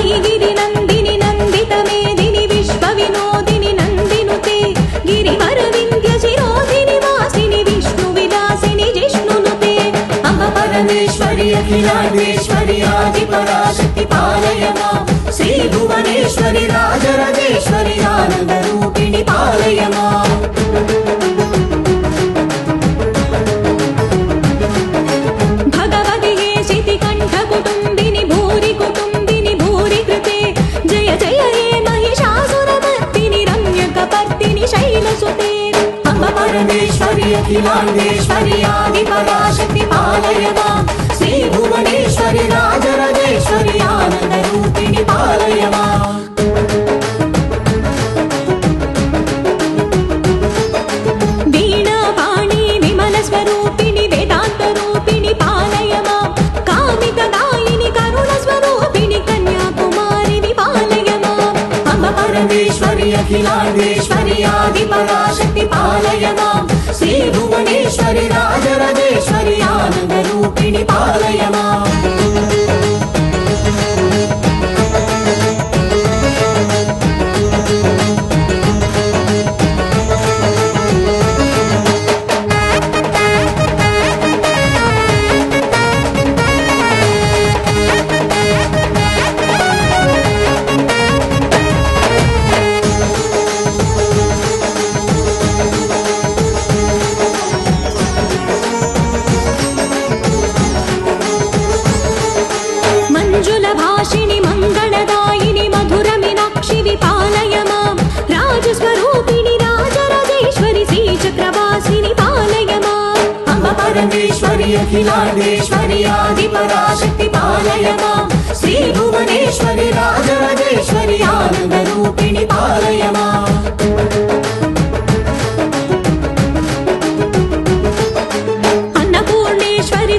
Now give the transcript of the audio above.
मयि गिरिनन्दिनि नन्दितमेदिनि विश्वविनोदिनि नन्दिनुते गिरिवरविन्द्यशिरोधिनि वासिनि विष्णुविलासिनि जिष्णुनुते अम्ब परमेश्वरि अखिलाण्डेश्वरि आदिपराशक्ति पालय मां श्रीभुवनेश्वरि राजराजेश्वरि आनन्दरूपिणि पालय माम् भगवति हे शितिकण्ठकुटुम्बिनि भूरि कुटुम्बिनि भूरि कृते जय जय हे महिषासुरमर्दिनि रम्यकपर्दिनि शैलसुते अम्ब परमेश्वरि अखिलाण्डेश्वरि आदिपराशक्ति पालय मां श्रीभुवनेश्वरि राजराजेश्वरि आनन्दरूपिणि पालय माम् वीणापाणि विमलस्वरूपिणि वेदान्तरूपिणि पालय मां कामितदायिनि करुणस्वरूपिणि कन्याकुमारि विपालय माम् अम्ब परमेश्वरि अखिलाण्डेश्वरि आदिपराशक्ति पालय मां श्रीभुवनेश्वरि राजराजेश्वरि आनन्दरूपिणि पालय माम् मंजुलभाषिणि मङ्गलदायिनि मधुरमीनाक्षि विपालय मां राजस्वरूपिणि राजराजेश्वरि श्रीचक्रवासिनि पालय माम् अम्ब परमेश्वरि अखिलाण्डेश्वरि आदिपराशक्ति पालय मां श्रीभुवनेश्वरि राजराजेश्वरि आनन्दरूपिणि पालय माम् अन्नपूर्णेश्वरि